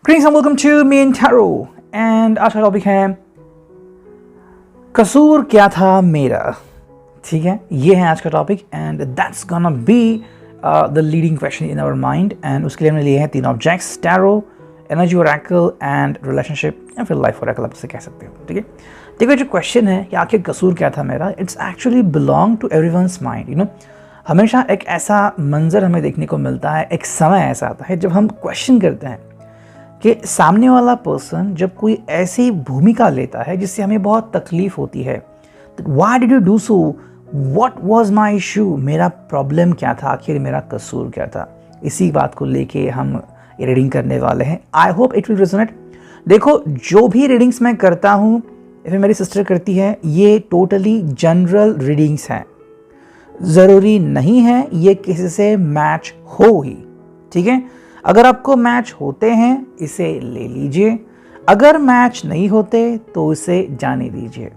Greetings and welcome to Me and Taro and आज का topic है कसूर क्या था मेरा। ठीक है, ये है आज का topic and that's gonna be the leading question in our mind. And उसके लिए हमने लिए हैं 3 objects, tarot, energy oracle and relationship या फिर लाइफ ओरेकल, आप इसे कह सकते हो। ठीक है, देखो जो क्वेश्चन है कि आखिर कसूर क्या था मेरा, it's actually belong to everyone's mind. You know, हमेशा एक ऐसा मंजर हमें देखने को मिलता है, एक समय ऐसा आता है जब हम क्वेश्चन करते हैं कि सामने वाला पर्सन जब कोई ऐसी भूमिका लेता है जिससे हमें बहुत तकलीफ होती है। Why did you do so, what was my issue, मेरा प्रॉब्लम क्या था, आखिर मेरा कसूर क्या था। इसी बात को लेके हम रीडिंग करने वाले हैं। I hope it will resonate. देखो, जो भी रीडिंग्स मैं करता हूँ या फिर मेरी सिस्टर करती है, ये टोटली जनरल रीडिंग्स हैं। ज़रूरी नहीं है ये किसी से मैच हो ही। ठीक है, अगर आपको मैच होते हैं इसे ले लीजिए, अगर मैच नहीं होते तो इसे जाने दीजिए।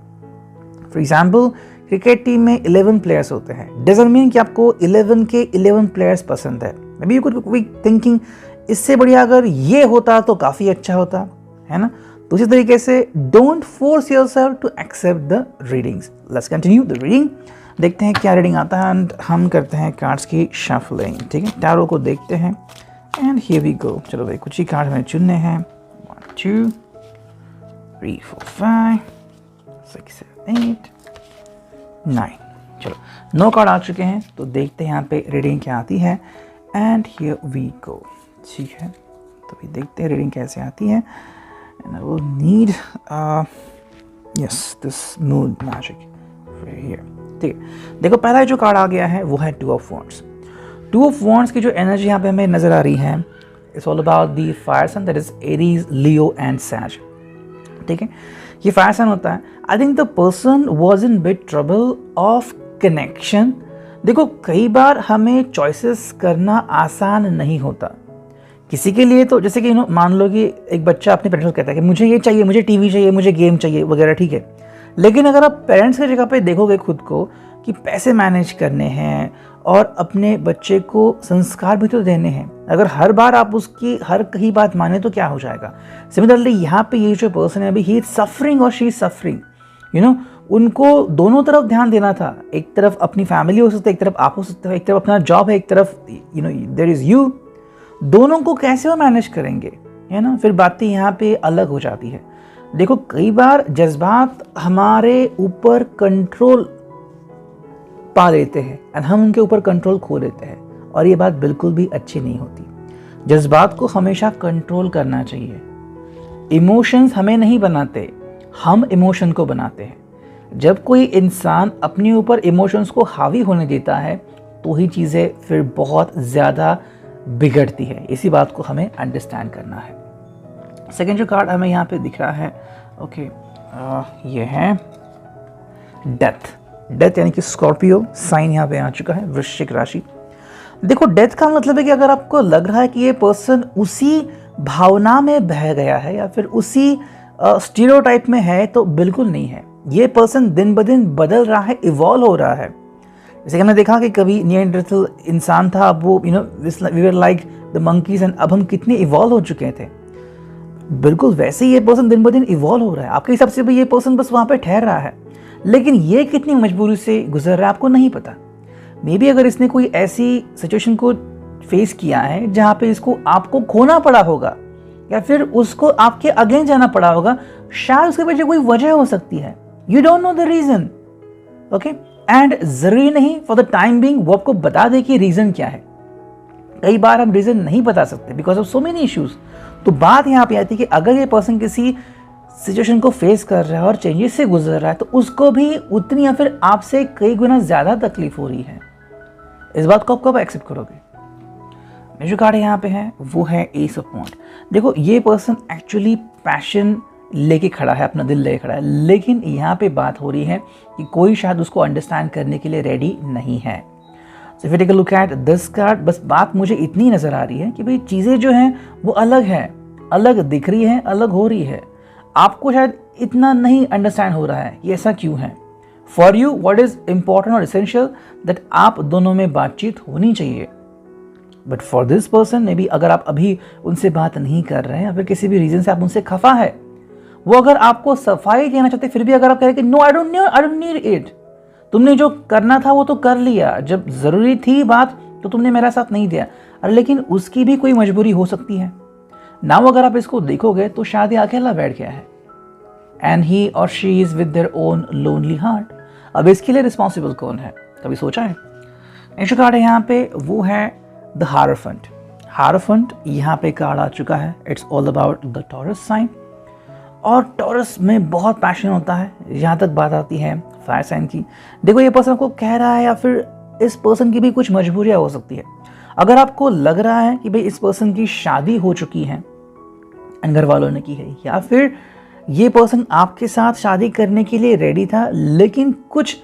फॉर एग्जाम्पल, क्रिकेट टीम में 11 प्लेयर्स होते हैं, डजंट मीन कि आपको 11 के 11 प्लेयर्स पसंद है। May be you could be thinking इससे बढ़िया अगर ये होता तो काफ़ी अच्छा होता है ना। तो इसी तरीके से don't force yourself to accept the readings. Let's continue the reading. देखते हैं क्या रीडिंग आता है एंड हम करते हैं कार्ड्स की शफलिंग। ठीक है, टैरो को देखते हैं एंड हियर वी गो। चलो भाई, कुछ ही कार्ड हमें चुनने हैं। 1 2 3 4 5 6 7 8 9। चलो 9 कार्ड आ चुके हैं, तो देखते हैं यहाँ पे रीडिंग क्या आती है एंड हियर वी गो। ठीक है, तो भी देखते हैं रीडिंग कैसे आती है and I will need yes this moon magic here. ठीक है, देखो पहला जो कार्ड आ गया है वो है 2 ऑफ वॉन्ड्स। 2 ऑफ वॉन्ड्स की जो एनर्जी यहाँ पे हमें नजर आ रही है, it's all about the fire sign, that is Aries, Leo and Sag. ठीक है, ये फायर साइन होता है। I think the person was in big trouble of connection. देखो, कई बार हमें चॉइसेस करना आसान नहीं होता। किसी के लिए तो जैसे कि मान लो कि एक बच्चा अपने पेरेंट्स को कहता है कि मुझे ये चाहिए, मुझे टीवी चाहिए, मुझे गेम चाहिए वगैरह। ठीक है, लेकिन अगर आप पेरेंट्स की जगह पे देखोगे खुद को कि पैसे मैनेज करने हैं और अपने बच्चे को संस्कार भी तो देने हैं, अगर हर बार आप उसकी हर कहीं बात माने तो क्या हो जाएगा। सिमिलरली यहाँ पे ये जो पर्सन है अभी, ही इज सफरिंग और she is suffering. You know, उनको दोनों तरफ ध्यान देना था। एक तरफ अपनी फैमिली हो सकती है, एक तरफ आप हो सकते हो, एक तरफ अपना जॉब है, एक तरफ देयर इज यू। दोनों को कैसे वो मैनेज करेंगे, है ना। फिर बातें यहाँ पे अलग हो जाती है। देखो, कई बार जज्बात हमारे ऊपर कंट्रोल पा लेते हैं एंड हम उनके ऊपर कंट्रोल खो लेते हैं, और ये बात बिल्कुल भी अच्छी नहीं होती। जज्बात को हमेशा कंट्रोल करना चाहिए। इमोशंस हमें नहीं बनाते, हम इमोशन को बनाते हैं। जब कोई इंसान अपने ऊपर इमोशंस को हावी होने देता है तो ही चीज़ें फिर बहुत ज़्यादा बिगड़ती है। इसी बात को हमें अंडरस्टैंड करना है। सेकेंड जो कार्ड हमें यहाँ पे दिख रहा है, ओके, ये है डेथ। डेथ यानी कि स्कॉर्पियो साइन यहाँ पे आ चुका है, वृश्चिक राशि। देखो, डेथ का मतलब है कि अगर आपको लग रहा है कि ये पर्सन उसी भावना में बह गया है या फिर उसी स्टीरियोटाइप में है, तो बिल्कुल नहीं है। ये पर्सन दिन ब दिन बदल रहा है, इवॉल्व हो रहा है। जैसे कि हमने देखा कि कभी निएंडरथल इंसान था, अब वो we were like the monkeys, and अब हम कितने इवॉल्व हो चुके थे। बिल्कुल वैसे ही ये पर्सन दिन ब दिन इवॉल्व हो रहा है। आपके हिसाब से भी ये पर्सन बस वहाँ पे ठहर रहा है, लेकिन ये कितनी मजबूरी से गुजर रहा है आपको नहीं पता। मे बी अगर इसने कोई ऐसी सिचुएशन को फेस किया है जहाँ पे इसको आपको खोना पड़ा होगा या फिर उसको आपके अगेंस्ट जाना पड़ा होगा, शायद उसके पीछे कोई वजह हो सकती है। You don't know the reason, okay. And जरूरी नहीं फॉर द टाइम बिंग वो आपको बता दे कि रीजन क्या है। कई बार हम रीजन नहीं बता सकते because of so many issues. तो बात यहाँ पे आती है कि अगर ये पर्सन किसी सिचुएशन को फेस कर रहा है और चेंजेस से गुजर रहा है, तो उसको भी उतनी या फिर आपसे कई गुना ज़्यादा तकलीफ हो रही है। इस बात को आप कब एक्सेप्ट करोगे। मेरे जो कार्ड यहाँ पे है वो है एस ऑफ वॉन्ड। देखो, ये पर्सन एक्चुअली पैशन लेके खड़ा है, अपना दिल लेके खड़ा है, लेकिन यहाँ पे बात हो रही है कि कोई शायद उसको अंडरस्टैंड करने के लिए रेडी नहीं है। So if you take a look at this card, बस बात मुझे इतनी नज़र आ रही है कि भाई चीज़ें जो हैं वो अलग हैं, अलग दिख रही हैं, अलग हो रही है। आपको शायद इतना नहीं अंडरस्टैंड हो रहा है कि ऐसा क्यों है। For you what is important और इसेंशियल दैट आप दोनों में बातचीत होनी चाहिए। But for this person may be अगर आप अभी उनसे बात नहीं कर रहे हैं या फिर किसी भी रीज़न से आप उनसे खफा है, वो अगर आपको सफाई देना चाहते फिर भी अगर आप कह रहे कि no I don't need it, तुमने जो करना था वो तो कर लिया, जब ज़रूरी थी बात तो तुमने मेरा साथ नहीं दिया, अरे लेकिन उसकी भी कोई मजबूरी हो सकती है ना। अगर आप इसको देखोगे तो शायद ये अकेला बैठ गया है एंड ही और she is with their own lonely heart. अब इसके लिए रिस्पॉन्सिबल कौन है, कभी सोचा है? नेक्स्ट कार्ड है यहाँ पे, वो है द हायरोफेंट। हायरोफेंट यहाँ पे कार्ड आ चुका है। It's all about the Taurus sign, और टॉरस में बहुत पैशन होता है। यहाँ तक बात आती है फायर साइन की। देखो ये पर्सन को कह रहा है या फिर इस पर्सन की भी कुछ मजबूरियाँ हो सकती है। अगर आपको लग रहा है कि भाई इस पर्सन की शादी हो चुकी है एंड घर वालों ने की है, या फिर ये पर्सन आपके साथ शादी करने के लिए रेडी था लेकिन कुछ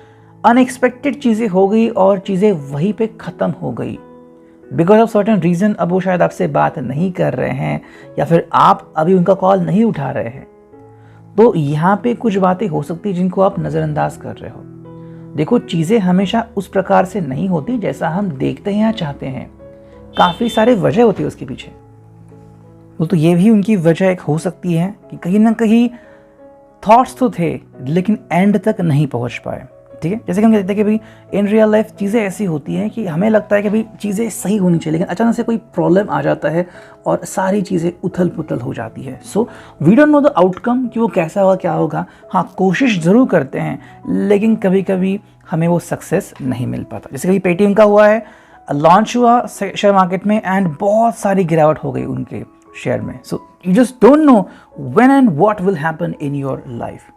अनएक्सपेक्टेड चीज़ें हो गई और चीज़ें वहीं पे ख़त्म हो गई बिकॉज ऑफ सर्टेन रीज़न। अब वो शायद आपसे बात नहीं कर रहे हैं या फिर आप अभी उनका कॉल नहीं उठा रहे हैं, तो यहाँ पे कुछ बातें हो सकती हैं जिनको आप नज़रअंदाज कर रहे हो। देखो चीज़ें हमेशा उस प्रकार से नहीं होती जैसा हम देखते हैं या चाहते हैं, काफ़ी सारे वजह होती है उसके पीछे। तो ये भी उनकी वजह एक हो सकती है कि कहीं ना कहीं थॉट्स तो थे लेकिन एंड तक नहीं पहुंच पाए। ठीक है, जैसे कि हम कहते हैं कि भाई इन रियल लाइफ चीज़ें ऐसी होती हैं कि हमें लगता है कि भाई चीज़ें सही होनी चाहिए, लेकिन अचानक से कोई प्रॉब्लम आ जाता है और सारी चीज़ें उथल पुथल हो जाती है। So we don't know the outcome कि वो कैसा होगा क्या होगा। हाँ, कोशिश ज़रूर करते हैं लेकिन कभी कभी हमें वो सक्सेस नहीं मिल पाता। जैसे कभी पेटीएम का हुआ है, लॉन्च हुआ शेयर मार्केट में एंड बहुत सारी गिरावट हो गई उनके शेयर में। So you just don't know when and what will happen in your life.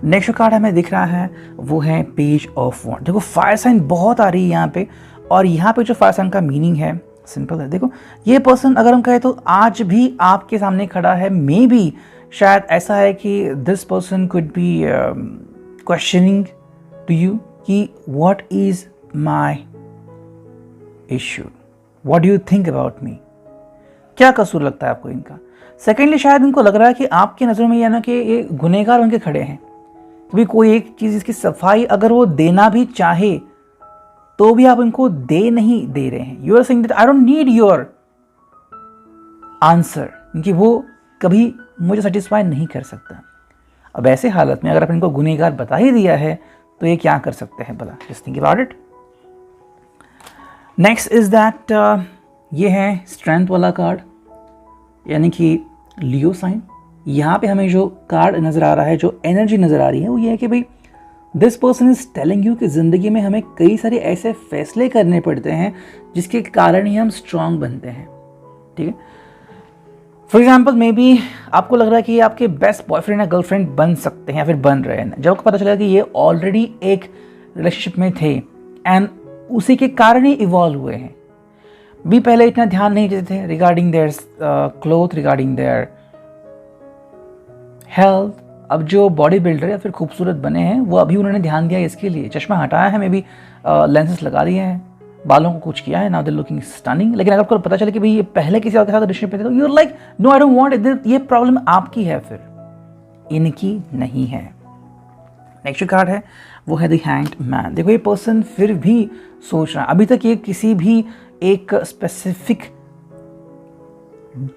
Next card हमें दिख रहा है वो है पेज ऑफ वॉन्ड। देखो फायर साइन बहुत आ रही है यहाँ पे, और यहाँ पे जो फायर साइन का मीनिंग है सिंपल है। देखो ये पर्सन अगर हम कहें तो आज भी आपके सामने खड़ा है। मे बी शायद ऐसा है कि this person could be questioning to you कि what is my issue, what do you think about me, क्या कसूर लगता है आपको इनका। सेकेंडली शायद इनको लग रहा है कि आपकी नज़रों में यह ना कि ये गुनहगार उनके खड़े हैं, भी कोई एक चीज़ इसकी सफाई अगर वो देना भी चाहे तो भी आप इनको दे नहीं दे रहे हैं। You are saying that I don't need your answer, क्योंकि वो कभी मुझे सेटिस्फाई नहीं कर सकता। अब ऐसे हालत में अगर आप इनको गुनहगार बता ही दिया है तो ये क्या कर सकते हैं भला, just think about it. Next is that ये है स्ट्रेंथ वाला कार्ड, यानी कि लियो साइन। यहाँ पे हमें जो कार्ड नज़र आ रहा है, जो एनर्जी नज़र आ रही है, वो ये है कि भाई this person is telling you कि ज़िंदगी में हमें कई सारे ऐसे फैसले करने पड़ते हैं जिसके कारण ही हम स्ट्रांग बनते हैं। ठीक है, फॉर एग्जाम्पल मे बी आपको लग रहा है कि ये आपके बेस्ट बॉयफ्रेंड या गर्लफ्रेंड बन सकते हैं या फिर बन रहे हैं। जब आपको पता चलेगा कि ये ऑलरेडी एक रिलेशनशिप में थे एंड उसी के कारण ही इवॉल्व हुए हैं, भी पहले इतना ध्यान नहीं देते थे regarding their cloth, regarding their health. अब जो बॉडी बिल्डर या फिर खूबसूरत बने हैं वो अभी उन्होंने ध्यान दिया इसके लिए, चश्मा हटाया है, मे बी लेंसेस लगा दिए हैं, बालों को कुछ किया है, नाउ दे लुकिंग स्टनिंग। लेकिन अगर आपको पता चले कि भाई ये पहले किसी और के साथ रिलेशनशिप में थे तो you are like no I don't want it. ये प्रॉब्लम आपकी है, फिर इनकी नहीं है। नेक्स्ट कार्ड है वो है द हैंग्ड मैन। देखो ये पर्सन फिर भी सोच रहा है, अभी तक ये किसी भी एक स्पेसिफिक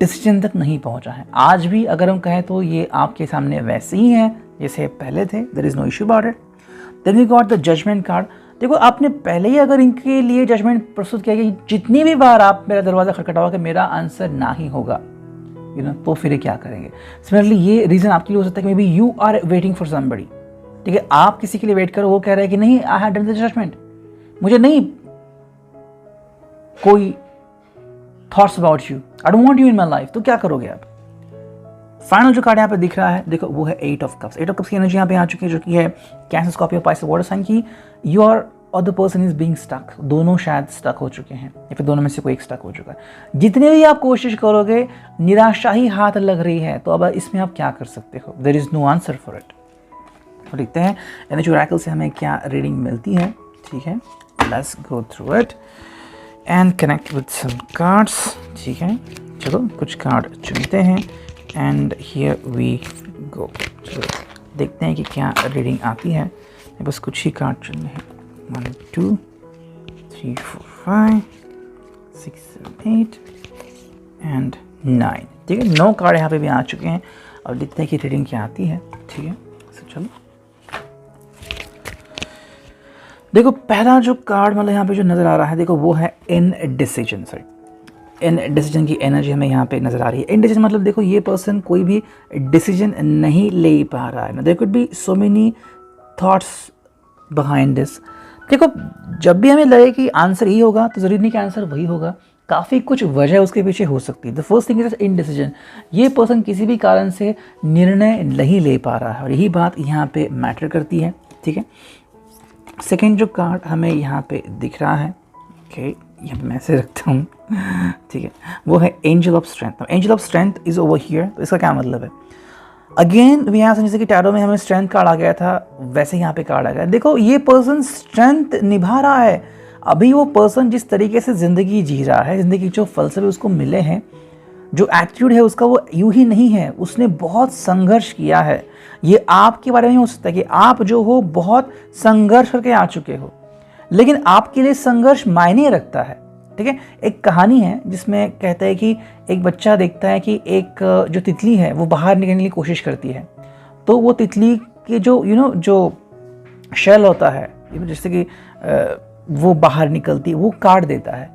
डिसीजन तक नहीं पहुंचा है। आज भी अगर हम कहें तो ये आपके सामने वैसे ही है जैसे पहले थे, there is no issue about it. Then we got the judgement card. देखो आपने पहले ही अगर इनके लिए जजमेंट प्रस्तुत किया कि जितनी भी बार आप मेरा दरवाज़ा खटखटाओगे मेरा आंसर ना ही होगा, यू नो, तो फिर क्या करेंगे। सिमिलरली ये रीज़न आपके लिए हो सकता है कि maybe you are waiting for somebody. ठीक है, आप किसी के लिए वेट करो, वो कह रहा है कि नहीं I have done the judgement, मुझे नहीं कोई thoughts about you, I don't want you in my life, तो क्या करोगे आप। फाइनल जो कार्ड यहाँ पे दिख रहा है देखो वो है 8 ऑफ कप्स। 8 ऑफ कप्स की एनर्जी यहाँ पे आ चुकी है जो कि है Cancer, Scorpio, Pisces, water sign की। योर और the person is being stuck, दोनों शायद स्टक हो चुके हैं या फिर दोनों में से कोई एक स्टक हो चुका है। जितने भी आप कोशिश करोगे निराशा ही हाथ लग रही है, तो अब इसमें आप क्या कर सकते हो, there is no answer for it. तो देखते हैं एनर्जी ओरेकल से हमें क्या रीडिंग मिलती है। ठीक है, let's go through it and connect with some cards. ठीक है, चलो कुछ कार्ड चुनते हैं एंड हियर वी गो। चलो देखते हैं कि क्या रीडिंग आती है। बस कुछ ही कार्ड चुनने हैं, 1 2 3 4 5 6, 7, 8 एंड 9। ठीक है, 9 कार्ड यहाँ पे भी आ चुके हैं और देखते हैं कि रीडिंग क्या आती है। ठीक है, तो चलो देखो, पहला जो कार्ड मतलब यहाँ पे जो नज़र आ रहा है, देखो वो है इनडिसिजन। सॉरी, इनडिसिजन की एनर्जी हमें यहाँ पे नज़र आ रही है। इनडिसिजन मतलब देखो ये पर्सन कोई भी डिसीजन नहीं ले पा रहा है ना। There could be so many thoughts behind this. देखो, जब भी हमें लगे कि आंसर ही होगा तो ज़रूरी नहीं कि आंसर वही होगा, काफ़ी कुछ वजह उसके पीछे हो सकती है। The first thing is indecision. ये पर्सन किसी भी कारण से निर्णय नहीं ले पा रहा है और यही बात यहाँ पे मैटर करती है। ठीक है, सेकेंड जो कार्ड हमें यहाँ पे दिख रहा है, ओके, यहाँ पे मैं ऐसे रखता हूँ, ठीक है, वो है angel of strength. Angel of strength is over here. तो इसका क्या मतलब है? अगेन वी यहाँ से जैसे कि टैरो में हमें स्ट्रेंथ कार्ड आ गया था, वैसे यहाँ पे कार्ड आ गया। देखो ये पर्सन स्ट्रेंथ निभा रहा है। अभी वो पर्सन जिस तरीके से ज़िंदगी जी रहा है, ज़िंदगी जो फलसफे उसको मिले हैं, जो एटीट्यूड है उसका, वो यूं ही नहीं है। उसने बहुत संघर्ष किया है। ये आपके बारे में हो सकता है कि आप जो हो बहुत संघर्ष करके आ चुके हो, लेकिन आपके लिए संघर्ष मायने रखता है। ठीक है, एक कहानी है जिसमें कहता है कि एक बच्चा देखता है कि एक जो तितली है वो बाहर निकलने की कोशिश करती है, तो वो तितली के जो जो शेल होता है, जैसे कि वो बाहर निकलती है, वो काट देता है।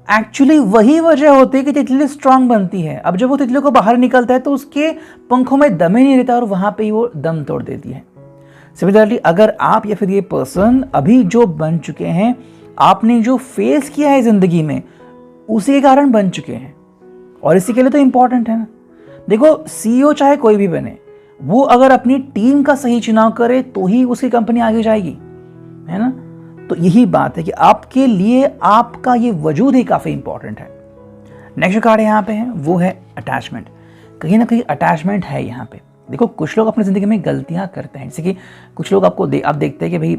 एक्चुअली वही वजह होती है कि तितली स्ट्रांग बनती है। अब जब वो तितली को बाहर निकलता है तो उसके पंखों में दम ही नहीं रहता और वहाँ पे ही वो दम तोड़ देती है। सिमिलरली अगर आप या फिर ये पर्सन अभी जो बन चुके हैं, आपने जो फेस किया है ज़िंदगी में, उसी के कारण बन चुके हैं और इसी के लिए तो इम्पॉर्टेंट है ना। देखो, सीईओ चाहे कोई भी बने, वो अगर अपनी टीम का सही चुनाव करे तो ही उसकी कंपनी आगे जाएगी, है ना। तो यही बात है कि आपके लिए आपका ये वजूद ही काफ़ी इंपॉर्टेंट है। नेक्स्ट कार्ड यहाँ पे है वो है अटैचमेंट। कहीं ना कहीं अटैचमेंट है यहाँ पे। देखो, कुछ लोग अपनी ज़िंदगी में गलतियाँ करते हैं, जैसे कि कुछ लोग आप देखते हैं कि भाई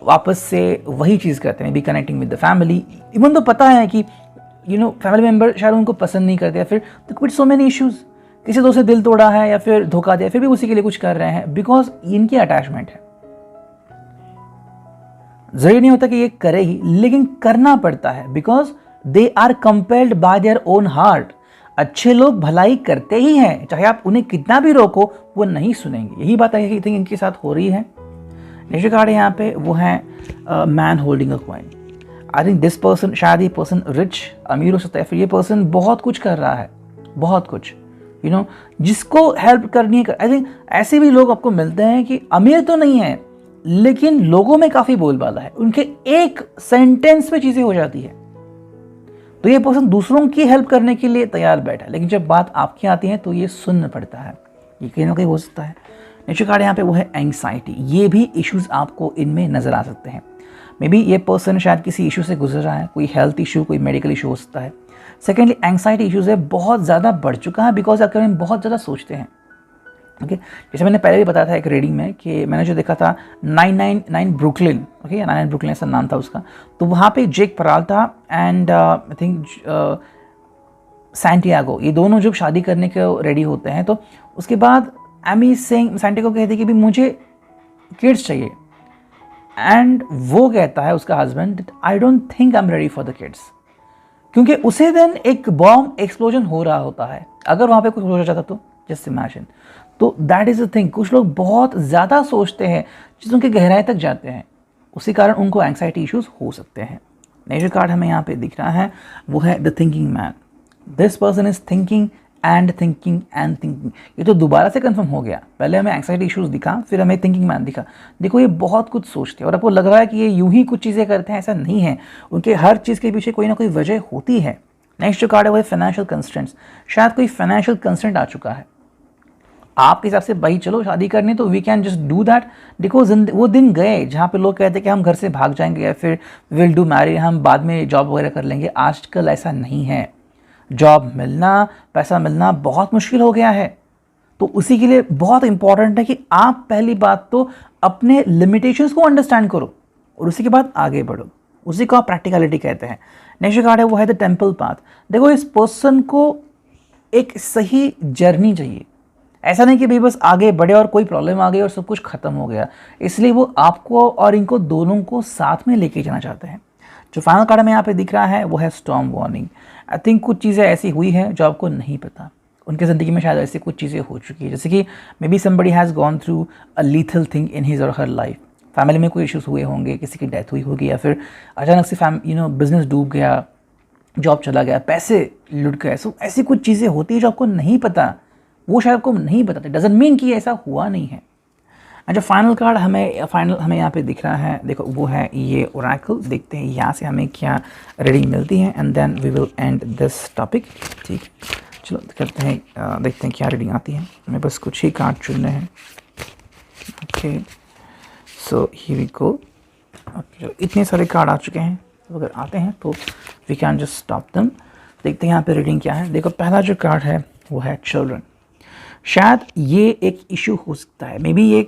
वापस से वही चीज़ करते हैं, be connecting with the family, even तो पता है कि फैमिली मेम्बर शायद उनको पसंद नहीं करते, या फिर तो सो मेनी इश्यूज़, किसी दोस्त से दिल तोड़ा है या फिर धोखा दिया, फिर भी उसी के लिए कुछ कर रहे हैं बिकॉज इनकी अटैचमेंट है। जरूरी नहीं होता कि ये करे ही, लेकिन करना पड़ता है because they are compelled by their own heart. अच्छे लोग भलाई करते ही हैं, चाहे आप उन्हें कितना भी रोको वो नहीं सुनेंगे। यही बात है कि इनके साथ हो रही है। नेक्स्ट कार्ड यहाँ पे वो है man holding a coin. I think this person, शायद ये पर्सन रिच, अमीर हो सकता है, फिर ये पर्सन बहुत कुछ कर रहा है, बहुत कुछ जिसको हेल्प करनी है। आई थिंक ऐसे भी लोग आपको मिलते हैं कि अमीर तो नहीं है लेकिन लोगों में काफ़ी बोलबाला है, उनके एक सेंटेंस में चीज़ें हो जाती है। तो ये पर्सन दूसरों की हेल्प करने के लिए तैयार बैठा है, लेकिन जब बात आपकी आती है तो ये सुनना पड़ता है। ये कहीं ना कहीं हो सकता है। नेक्स्ट कार्ड यहाँ पे वो है एंग्जाइटी। ये भी इश्यूज आपको इनमें नज़र आ सकते हैं। मे बी ये पर्सन शायद किसी इशू से गुजर रहा है, कोई हेल्थ इशू, कोई मेडिकल इशू हो सकता है। सेकेंडली एंग्जाइटी इशूज़ है बहुत ज़्यादा बढ़ चुका है बिकॉज अगर हम बहुत ज़्यादा सोचते हैं। ओके, जैसे मैंने पहले भी बताया था एक रीडिंग में कि मैंने जो देखा था 999 ब्रुकलिन, ओके, 999 ब्रुकलिन ऐसा नाम था उसका। तो वहाँ पे जेक पराल्टा एंड आई थिंक सैंटियागो, ये दोनों जब शादी करने के रेडी होते हैं तो उसके बाद एमी सिंह सैंटियागो कहते हैं कि भी मुझे किड्स चाहिए, एंड वो कहता है उसका husband, I don't think I am ready for the kids, क्योंकि उसे दिन एक बॉम्ब एक्सप्लोजन हो रहा होता है। अगर वहाँ पे कुछ हो जाता तो जस्ट इमेजिन। तो दैट इज़ द थिंग, कुछ लोग बहुत ज़्यादा सोचते हैं, चीज़ों की गहराई तक जाते हैं, उसी कारण उनको एंग्जाइटी इश्यूज हो सकते हैं। नेक्स्ट कार्ड हमें यहाँ पे दिख रहा है वो है the thinking man. This person is thinking and thinking and thinking. ये तो दोबारा से कंफर्म हो गया, पहले हमें एंग्जाइटी इश्यूज दिखा, फिर हमें थिंकिंग मैन दिखा। देखो, ये बहुत कुछ सोचते हैं और आपको लग रहा है कि ये यूं ही कुछ चीज़ें करते हैं, ऐसा नहीं है। उनके हर चीज़ के पीछे कोई ना कोई वजह होती है। नेक्स्ट जो कार्ड है वो है फाइनेंशियल कंस्ट्रेंट्स। शायद कोई फाइनेंशियल कंस्ट्रेंट आ चुका है आपके हिसाब से, भाई चलो शादी करनी तो we can just do that. देखो, वो दिन गए जहाँ पे लोग कहते हैं कि हम घर से भाग जाएंगे या फिर विल डू मैरी, हम बाद में जॉब वगैरह कर लेंगे। आजकल ऐसा नहीं है। जॉब मिलना, पैसा मिलना बहुत मुश्किल हो गया है। तो उसी के लिए बहुत इंपॉर्टेंट है कि आप पहली बात तो अपने लिमिटेशंस को अंडरस्टैंड करो और उसी के बाद आगे बढ़ो। उसी को आप प्रैक्टिकलिटी कहते हैं। नेक्स्ट कार्ड है वो है द टेम्पल पाथ। देखो, इस पर्सन को एक सही जर्नी चाहिए। ऐसा नहीं कि भाई बस आगे बढ़े और कोई प्रॉब्लम आ गई और सब कुछ खत्म हो गया, इसलिए वो आपको और इनको दोनों को साथ में लेके जाना चाहते हैं। जो फाइनल कार्ड हमें यहाँ पे दिख रहा है वो है स्टॉर्म वार्निंग। आई थिंक कुछ चीज़ें ऐसी हुई हैं जो आपको नहीं पता, उनके ज़िंदगी में शायद ऐसी कुछ चीज़ें हो चुकी है, जैसे कि may be somebody has gone through a lethal thing in his और हर लाइफ। फैमिली में कोई इश्यूज़ हुए होंगे, किसी की डेथ हुई होगी, या फिर अचानक से बिजनेस डूब गया, जॉब चला गया, पैसे लुट गए। सो ऐसी कुछ चीज़ें होती है जो आपको नहीं पता, वो शायद आपको नहीं पता, डजंट मीन कि ऐसा हुआ नहीं है। जो फाइनल कार्ड हमें यहाँ पे दिख रहा है, देखो वो है ये ओरेकल। देखते हैं यहाँ से हमें क्या रीडिंग मिलती है and then we will end this topic. ठीक, चलो करते हैं, देखते हैं क्या रीडिंग आती है। हमें बस कुछ ही कार्ड चुनने हैं। Okay, so here we go. इतने सारे कार्ड आ चुके हैं, तो अगर आते हैं तो we can just stop them. देखते हैं यहाँ पे रीडिंग क्या है। देखो पहला जो कार्ड है वो है चिल्ड्रन। शायद ये एक इशू हो सकता है, मे बी ये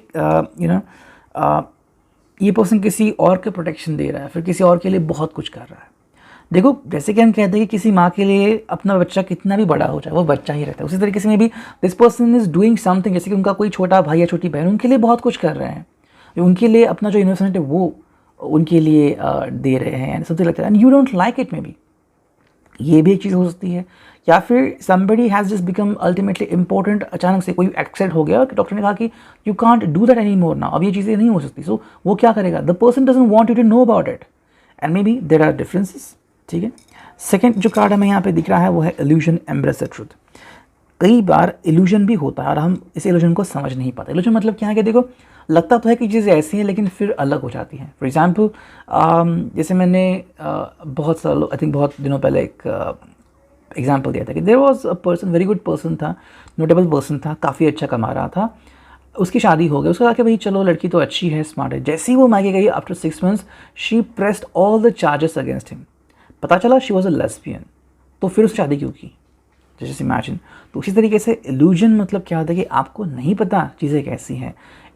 ये पर्सन किसी और के प्रोटेक्शन दे रहा है, फिर किसी और के लिए बहुत कुछ कर रहा है। देखो जैसे कि हम कहते हैं कि किसी माँ के लिए अपना बच्चा कितना भी बड़ा हो जाए वो बच्चा ही रहता है, उसी तरीके से may be this person is doing something, जैसे कि उनका कोई छोटा भाई या छोटी बहन उनके लिए बहुत कुछ कर रहे हैं, उनके लिए अपना जो इन्वेस्टमेंट है वो उनके लिए दे रहे हैं, समथिंग लगता है, and you don't like it. May be ये भी एक चीज़ हो सकती है, या फिर somebody has just become ultimately important। अचानक से कोई एक्सीडेंट हो गया और डॉक्टर ने कहा कि you can't do that anymore now, अब ये चीज़ें नहीं हो सकती। सो वो क्या करेगा, the person doesn't want you to know about it and maybe there are differences। ठीक है, सेकेंड जो कार्ड हमें यहाँ पे दिख रहा है वो है illusion embrace the truth। कई बार इल्यूजन भी होता है और हम इस इल्यूजन को समझ नहीं पाते। इल्यूजन मतलब क्या है कि देखो लगता तो है कि चीज़ें ऐसी हैं लेकिन फिर अलग हो जाती हैं। फॉर एग्जांपल जैसे मैंने बहुत सालों, आई थिंक बहुत दिनों पहले एक एग्जांपल दिया था कि there was a person, very good person था, नोटेबल पर्सन था, काफ़ी अच्छा कमा रहा था, उसकी शादी हो गई, उसका कहा कि भाई चलो लड़की तो अच्छी है, स्मार्ट है। जैसे ही वो मायके गई after 6 months she pressed all the charges against him. पता चला शी वॉज अ लेस्बियन। तो फिर उस शादी क्यों की, जैसे इमेजिन। तो उसी तरीके से इल्यूजन मतलब क्या होता है कि आपको नहीं पता चीज़ें कैसी हैं,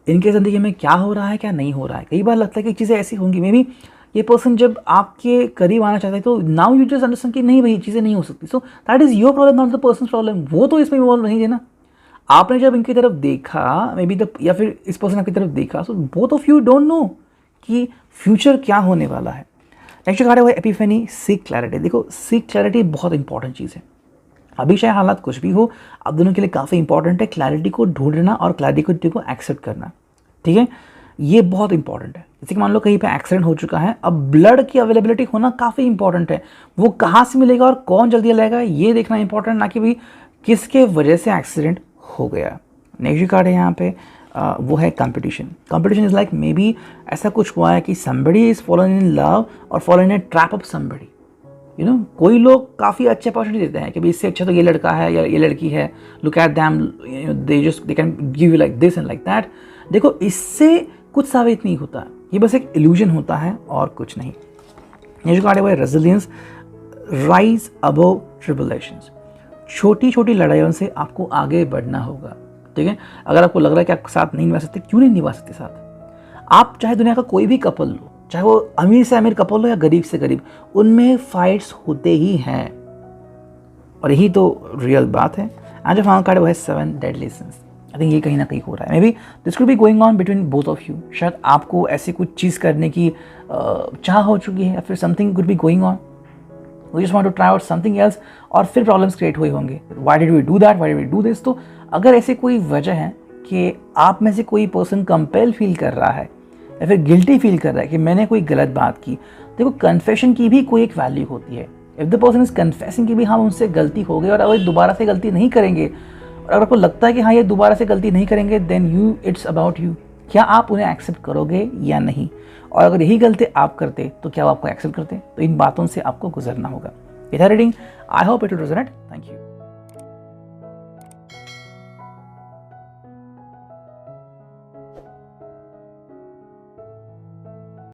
इनके ज़िंदगी में क्या हो रहा है क्या नहीं हो रहा है। कई बार लगता है कि चीज़ें ऐसी होंगी, मे बी ये पर्सन जब आपके करीब आना चाहता है तो नाउ यू जस्ट अंडरस्टैंड कि नहीं भाई चीज़ें नहीं हो सकती। So that is your problem, not the person problem. वो तो इसमें इन्वॉल्व नहीं थे ना। आपने जब इनकी तरफ देखा मे बी या फिर इस पर्सन आपकी तरफ देखा, so both of you don't no कि फ्यूचर क्या होने वाला है। नेक्स्ट कार्ड है वो एपिफेनी, सीक क्लैरिटी। देखो सीक क्लैरिटी बहुत इंपॉर्टेंट चीज़ है। अभी चाहे हालात कुछ भी हो, आप दोनों के लिए काफ़ी इंपॉर्टेंट है क्लैरिटी को ढूंढना और क्लैरिटी को एक्सेप्ट करना। ठीक है, ये बहुत इंपॉर्टेंट है। जैसे कि मान लो कहीं पे एक्सीडेंट हो चुका है, अब ब्लड की अवेलेबिलिटी होना काफ़ी इंपॉर्टेंट है। वो कहाँ से मिलेगा और कौन जल्दी लाएगा ये देखना इंपॉर्टेंट, ना कि भाई किसके वजह से एक्सीडेंट हो गया। नेक्स्ट कार्ड है यहाँ पे वो है competition. Competition is like may be ऐसा कुछ हुआ है कि somebody is following in love और following in a trap of somebody. कोई लोग काफ़ी अच्छे अपॉर्चुनिटी देते हैं कि भाई इससे अच्छा तो ये लड़का है या ये लड़की है, look at them, they can give you like this and like that. देखो इससे कुछ साबित नहीं होता, ये बस एक इल्यूजन होता है और कुछ नहीं। ये जो कार्ड है वो है रेजिलियंस, राइज अबव ट्रिबुलेशंस। छोटी छोटी लड़ाइयों से आपको आगे बढ़ना होगा। ठीक है, अगर आपको लग रहा है कि आप साथ नहीं निभा सकते, क्यों नहीं निभा सकते साथ। आप चाहे दुनिया का कोई भी कपल लो, चाहे वो अमीर से अमीर कपल हो या गरीब से गरीब, उनमें फाइट्स होते ही हैं और यही तो रियल बात है। आज जो फाइनल कार्ड है वो है 7 डेडली सिंस। आई थिंक ये कहीं ना कहीं हो रहा है, may be this could be going on between both of you. शायद आपको ऐसी कुछ चीज़ करने की चाह हो चुकी है या फिर something could be going on, we just want to try out something else और फिर प्रॉब्लम्स क्रिएट हुए होंगे। Why did we do that, why did we do this. तो अगर ऐसी कोई वजह है कि आप में से कोई पर्सन कंपेल फील कर रहा है या फिर गिल्टी फील कर रहा है कि मैंने कोई गलत बात की, देखो कन्फेशन की भी कोई एक वैल्यू होती है। If the person is confessing कि भी हाँ उनसे गलती हो गई और अगर दोबारा से गलती नहीं करेंगे, और अगर आपको लगता है कि हाँ ये दोबारा से गलती नहीं करेंगे, देन इट्स अबाउट यू, क्या आप उन्हें एक्सेप्ट करोगे या नहीं। और अगर यही गलती आप करते तो क्या वो आपको एक्सेप्ट करते। तो इन बातों से आपको गुजरना होगा। Reading, I hope it will resonate. Thank you.